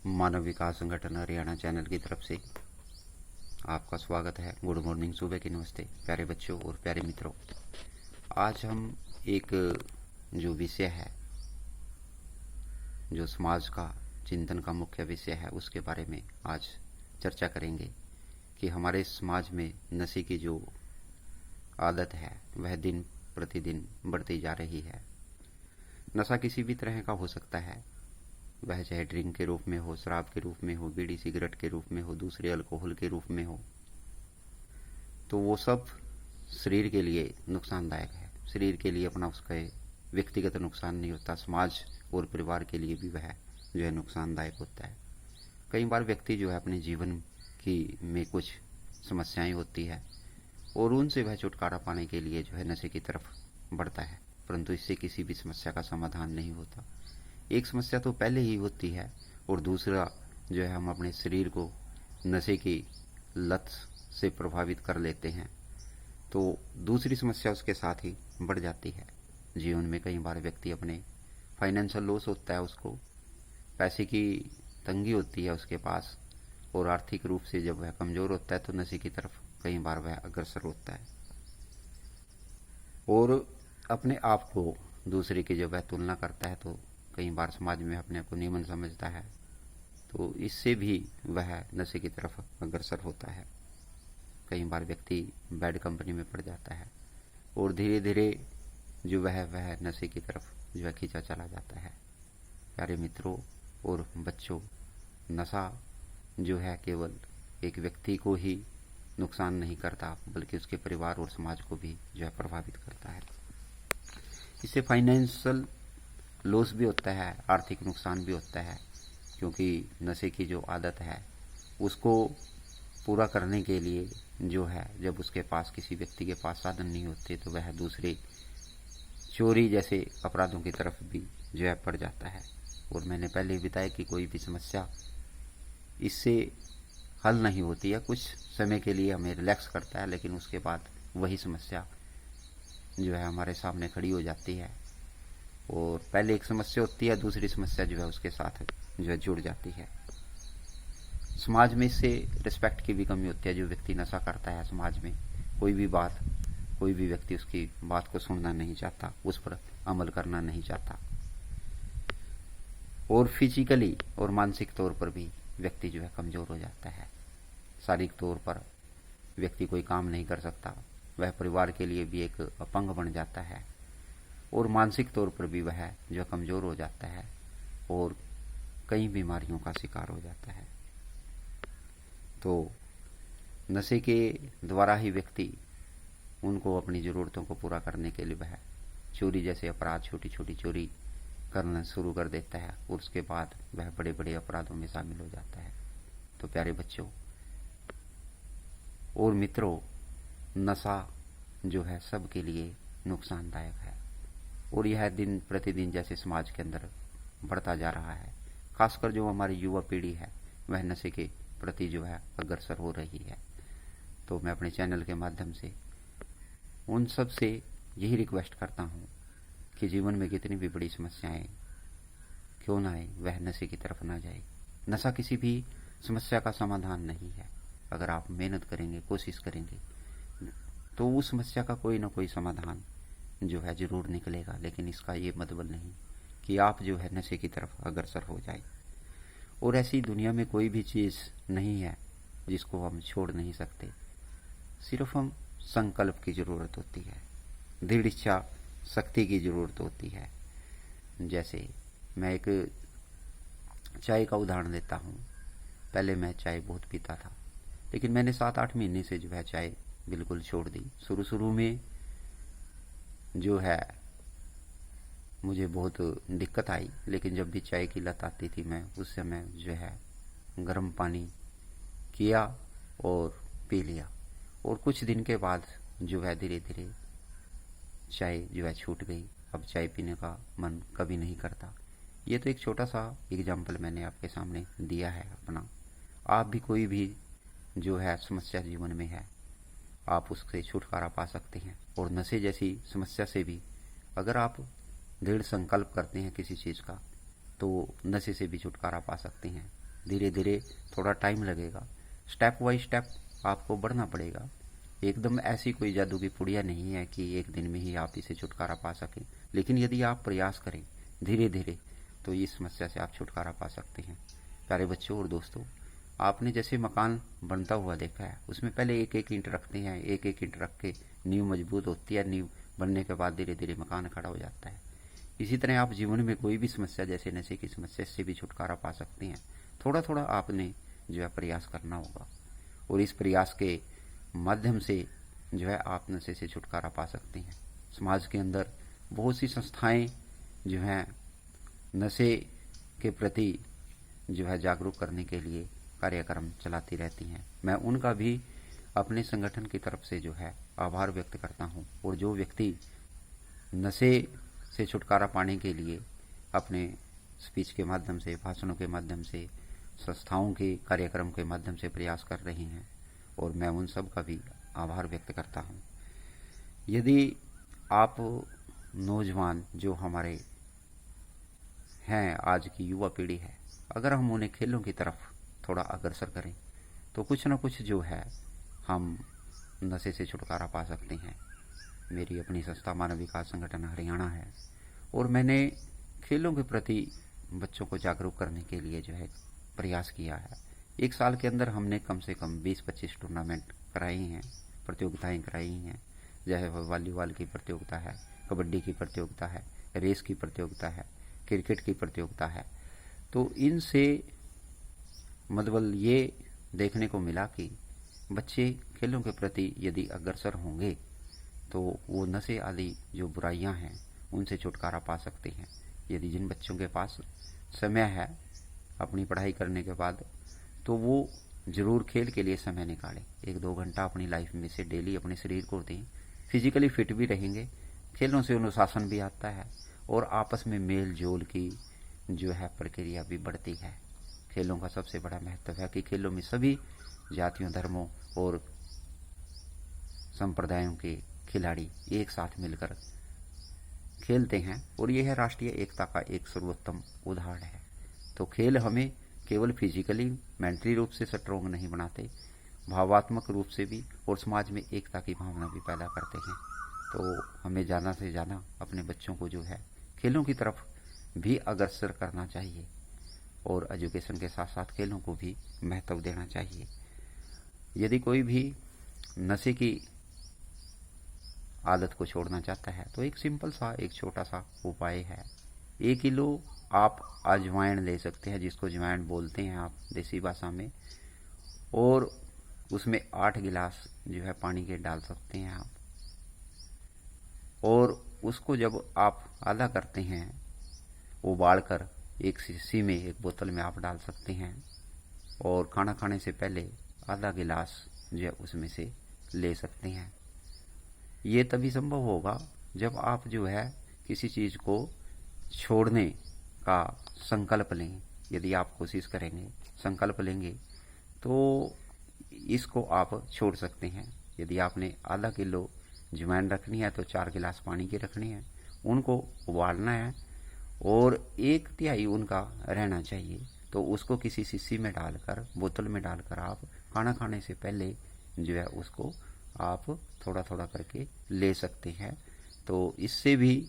मानव विकास संगठन हरियाणा चैनल की तरफ से आपका स्वागत है। गुड मॉर्निंग, सुबह की नमस्ते प्यारे बच्चों और प्यारे मित्रों। आज हम एक जो विषय है, जो समाज का चिंतन का मुख्य विषय है, उसके बारे में आज चर्चा करेंगे कि हमारे समाज में नशे की जो आदत है वह दिन प्रतिदिन बढ़ती जा रही है। नशा किसी भी तरह का हो सकता है, वह चाहे ड्रिंक के रूप में हो, शराब के रूप में हो, बीड़ी सिगरेट के रूप में हो, दूसरे अल्कोहल के रूप में हो, तो वो सब शरीर के लिए नुकसानदायक है। शरीर के लिए अपना उसका व्यक्तिगत नुकसान नहीं होता, समाज और परिवार के लिए भी वह जो है नुकसानदायक होता है। कई बार व्यक्ति जो है अपने जीवन की में कुछ समस्याएं होती है और उनसे वह छुटकारा पाने के लिए जो है नशे की तरफ बढ़ता है, परंतु इससे किसी भी समस्या का समाधान नहीं होता। एक समस्या तो पहले ही होती है और दूसरा जो है हम अपने शरीर को नशे की लत से प्रभावित कर लेते हैं, तो दूसरी समस्या उसके साथ ही बढ़ जाती है। जीवन में कई बार व्यक्ति अपने फाइनेंशियल लॉस होता है, उसको पैसे की तंगी होती है उसके पास, और आर्थिक रूप से जब वह कमजोर होता है तो नशे की तरफ कई बार वह अग्रसर होता है और अपने आप को दूसरे की जब वह तुलना करता है तो कई बार समाज में अपने आप को नीमन समझता है, तो इससे भी वह नशे की तरफ अग्रसर होता है। कई बार व्यक्ति बैड कंपनी में पड़ जाता है और धीरे धीरे जो वह नशे की तरफ जो है खींचा चला जाता है। प्यारे मित्रों और बच्चों, नशा जो है केवल एक व्यक्ति को ही नुकसान नहीं करता, बल्कि उसके परिवार और समाज को भी जो है प्रभावित करता है। इससे फाइनेंशियल लॉस भी होता है, आर्थिक नुकसान भी होता है, क्योंकि नशे की जो आदत है उसको पूरा करने के लिए जो है जब उसके पास किसी व्यक्ति के पास साधन नहीं होते तो वह दूसरे चोरी जैसे अपराधों की तरफ भी जो है पड़ जाता है। और मैंने पहले ही बताया कि कोई भी समस्या इससे हल नहीं होती है, कुछ समय के लिए हमें रिलैक्स करता है, लेकिन उसके बाद वही समस्या जो है हमारे सामने खड़ी हो जाती है और पहले एक समस्या होती है, दूसरी समस्या जो है उसके साथ जो है जुड़ जाती है। समाज में इससे रिस्पेक्ट की भी कमी होती है। जो व्यक्ति नशा करता है समाज में कोई भी व्यक्ति उसकी बात को सुनना नहीं चाहता, उस पर अमल करना नहीं चाहता, और फिजिकली और मानसिक तौर पर भी व्यक्ति जो है कमजोर हो जाता है। शारीरिक तौर पर व्यक्ति कोई काम नहीं कर सकता, वह परिवार के लिए भी एक अपंग बन जाता है, और मानसिक तौर पर भी वह जो कमजोर हो जाता है और कई बीमारियों का शिकार हो जाता है। तो नशे के द्वारा ही व्यक्ति उनको अपनी ज़रूरतों को पूरा करने के लिए वह चोरी जैसे अपराध, छोटी छोटी चोरी करना शुरू कर देता है और उसके बाद वह बड़े बड़े अपराधों में शामिल हो जाता है। तो प्यारे बच्चों और मित्रों, नशा जो है सबके लिए नुकसानदायक है और यह दिन प्रतिदिन जैसे समाज के अंदर बढ़ता जा रहा है। खासकर जो हमारी युवा पीढ़ी है वह नशे के प्रति जो है अग्रसर हो रही है। तो मैं अपने चैनल के माध्यम से उन सब से यही रिक्वेस्ट करता हूँ कि जीवन में कितनी भी बड़ी समस्याएं क्यों ना आए, वह नशे की तरफ ना जाए। नशा किसी भी समस्या का समाधान नहीं है। अगर आप मेहनत करेंगे, कोशिश करेंगे, तो उस समस्या का कोई ना कोई समाधान जो है जरूर निकलेगा, लेकिन इसका ये मतलब नहीं कि आप जो है नशे की तरफ अग्रसर हो जाए। और ऐसी दुनिया में कोई भी चीज़ नहीं है जिसको हम छोड़ नहीं सकते, सिर्फ हम संकल्प की ज़रूरत होती है, दृढ़ इच्छा शक्ति की ज़रूरत होती है। जैसे मैं एक चाय का उदाहरण देता हूँ। पहले मैं चाय बहुत पीता था, लेकिन मैंने 7-8 महीने से जो है चाय बिल्कुल छोड़ दी। शुरू शुरू में जो है मुझे बहुत दिक्कत आई, लेकिन जब भी चाय की लत आती थी मैं उस समय जो है गर्म पानी किया और पी लिया, और कुछ दिन के बाद जो है धीरे धीरे चाय जो है छूट गई। अब चाय पीने का मन कभी नहीं करता। ये तो एक छोटा सा एग्जाम्पल मैंने आपके सामने दिया है अपना। आप भी कोई भी जो है समस्या जीवन में है, आप उससे छुटकारा पा सकते हैं। और नशे जैसी समस्या से भी अगर आप दृढ़ संकल्प करते हैं किसी चीज़ का, तो नशे से भी छुटकारा पा सकते हैं। धीरे धीरे थोड़ा टाइम लगेगा, स्टेप बाय स्टेप आपको बढ़ना पड़ेगा। एकदम ऐसी कोई जादू की पुड़िया नहीं है कि एक दिन में ही आप इसे छुटकारा पा सकें, लेकिन यदि आप प्रयास करें धीरे धीरे तो इस समस्या से आप छुटकारा पा सकते हैं। प्यारे बच्चों और दोस्तों, आपने जैसे मकान बनता हुआ देखा है, उसमें पहले एक एक ईंट रखते हैं, एक एक ईंट रख के नींव मजबूत होती है, नींव बनने के बाद धीरे धीरे मकान खड़ा हो जाता है। इसी तरह आप जीवन में कोई भी समस्या, जैसे नशे की समस्या, से भी छुटकारा पा सकते हैं। थोड़ा थोड़ा आपने जो है प्रयास करना होगा, और इस प्रयास के माध्यम से जो है आप नशे से छुटकारा पा सकते हैं। समाज के अंदर बहुत सी संस्थाएं जो हैं नशे के प्रति जो है जागरूक करने के लिए कार्यक्रम चलाती रहती हैं। मैं उनका भी अपने संगठन की तरफ से जो है आभार व्यक्त करता हूं। और जो व्यक्ति नशे से छुटकारा पाने के लिए अपने स्पीच के माध्यम से, भाषणों के माध्यम से, संस्थाओं के कार्यक्रम के माध्यम से प्रयास कर रहे हैं, और मैं उन सब का भी आभार व्यक्त करता हूं। यदि आप नौजवान जो हमारे हैं, आज की युवा पीढ़ी है, अगर हम उन्हें खेलों की तरफ थोड़ा अग्रसर करें तो कुछ न कुछ जो है हम नशे से छुटकारा पा सकते हैं। मेरी अपनी संस्था मानव विकास संगठन हरियाणा है, और मैंने खेलों के प्रति बच्चों को जागरूक करने के लिए जो है प्रयास किया है। एक साल के अंदर हमने कम से कम 20-25 टूर्नामेंट कराई हैं, प्रतियोगिताएं कराई हैं। चाहे वॉलीबॉल की प्रतियोगिता है, कबड्डी की प्रतियोगिता है, रेस की प्रतियोगिता है, क्रिकेट की प्रतियोगिता है। तो इनसे मतलब ये देखने को मिला कि बच्चे खेलों के प्रति यदि अग्रसर होंगे तो वो नशे आदि जो बुराइयां हैं उनसे छुटकारा पा सकते हैं। यदि जिन बच्चों के पास समय है अपनी पढ़ाई करने के बाद, तो वो जरूर खेल के लिए समय निकालें। 1-2 घंटा अपनी लाइफ में से डेली अपने शरीर को दें। फिजिकली फिट भी रहेंगे, खेलों से अनुशासन भी आता है, और आपस में मेल जोल की जो है प्रक्रिया भी बढ़ती है। खेलों का सबसे बड़ा महत्व है कि खेलों में सभी जातियों, धर्मों और संप्रदायों के खिलाड़ी एक साथ मिलकर खेलते हैं, और यह है राष्ट्रीय एकता का एक सर्वोत्तम उदाहरण है। तो खेल हमें केवल फिजिकली, मेंटली रूप से स्ट्रोंग नहीं बनाते, भावात्मक रूप से भी, और समाज में एकता की भावना भी पैदा करते हैं। तो हमें ज़्यादा से ज़्यादा अपने बच्चों को जो है खेलों की तरफ भी अग्रसर करना चाहिए, और एजुकेशन के साथ साथ खेलों को भी महत्व देना चाहिए। यदि कोई भी नशे की आदत को छोड़ना चाहता है तो एक सिंपल सा, एक छोटा सा उपाय है। 1 किलो आप अजवाइन ले सकते हैं, जिसको अजवाइन बोलते हैं आप देसी भाषा में, और उसमें 8 गिलास जो है पानी के डाल सकते हैं आप, और उसको जब आप आधा करते हैं उबालकर एक शीशी में, एक बोतल में आप डाल सकते हैं, और खाना खाने से पहले आधा गिलास जो है उसमें से ले सकते हैं। ये तभी संभव होगा जब आप जो है किसी चीज को छोड़ने का संकल्प लें। यदि आप कोशिश करेंगे, संकल्प लेंगे, तो इसको आप छोड़ सकते हैं। यदि आपने आधा किलो अजवाइन रखनी है तो 4 गिलास पानी की रखनी है, उनको उबालना है, और 1/3 उनका रहना चाहिए। तो उसको किसी शीशी में डालकर, बोतल में डालकर आप खाना खाने से पहले जो है उसको आप थोड़ा थोड़ा करके ले सकते हैं। तो इससे भी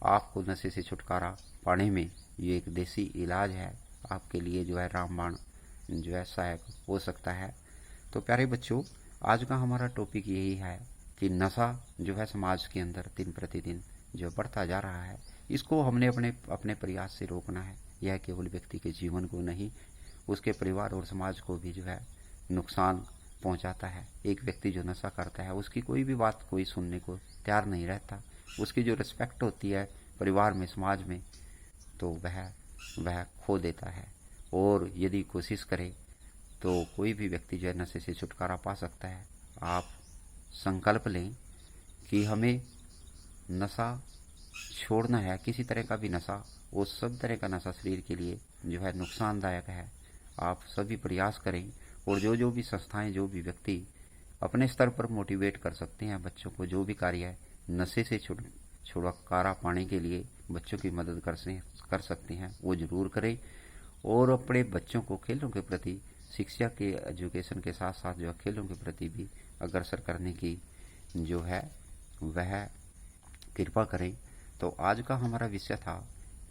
आपको नशे से छुटकारा पाने में ये एक देसी इलाज है, आपके लिए जो है रामबाण जो है सहायक हो सकता है। तो प्यारे बच्चों, आज का हमारा टॉपिक यही है कि नशा जो है समाज के अंदर दिन प्रतिदिन जो बढ़ता जा रहा है, इसको हमने अपने प्रयास से रोकना है। यह केवल व्यक्ति के जीवन को नहीं, उसके परिवार और समाज को भी जो है नुकसान पहुंचाता है। एक व्यक्ति जो नशा करता है उसकी कोई भी बात कोई सुनने को तैयार नहीं रहता, उसकी जो रिस्पेक्ट होती है परिवार में, समाज में, तो वह खो देता है। और यदि कोशिश करे तो कोई भी व्यक्ति जो है नशे से छुटकारा पा सकता है। आप संकल्प लें कि हमें नशा छोड़ना है, किसी तरह का भी नशा, वो सब तरह का नशा शरीर के लिए जो है नुकसानदायक है। आप सभी प्रयास करें, और जो भी संस्थाएं, जो भी व्यक्ति अपने स्तर पर मोटिवेट कर सकते हैं बच्चों को, जो भी कार्य है नशे से छुटकारा पाने के लिए बच्चों की मदद कर सकते हैं, वो जरूर करें। और अपने बच्चों को खेलों के प्रति, शिक्षा के एजुकेशन के साथ साथ जो है खेलों के प्रति भी अग्रसर करने की जो है वह कृपा करें। तो आज का हमारा विषय था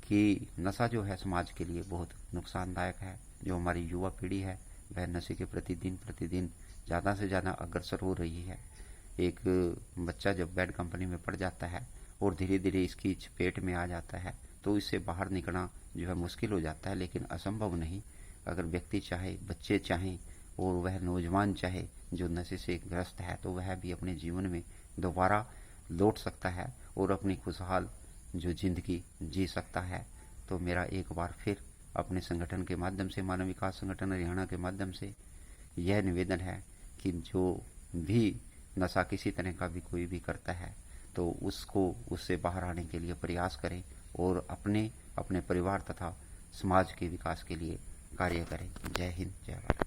कि नशा जो है समाज के लिए बहुत नुकसानदायक है। जो हमारी युवा पीढ़ी है वह नशे के प्रति दिन प्रतिदिन ज़्यादा से ज़्यादा अग्रसर हो रही है। एक बच्चा जब बैड कंपनी में पड़ जाता है और धीरे धीरे इसकी चपेट में आ जाता है तो इससे बाहर निकलना जो है मुश्किल हो जाता है, लेकिन असंभव नहीं। अगर व्यक्ति चाहे, बच्चे चाहें और वह नौजवान चाहे जो नशे से ग्रस्त है, तो वह भी अपने जीवन में दोबारा लौट सकता है और अपनी खुशहाल जो जिंदगी जी सकता है। तो मेरा एक बार फिर अपने संगठन के माध्यम से, मानव विकास संगठन हरियाणा के माध्यम से यह निवेदन है कि जो भी नशा किसी तरह का भी कोई भी करता है तो उसको उससे बाहर आने के लिए प्रयास करें और अपने परिवार तथा समाज के विकास के लिए कार्य करें। जय हिंद, जय भारत।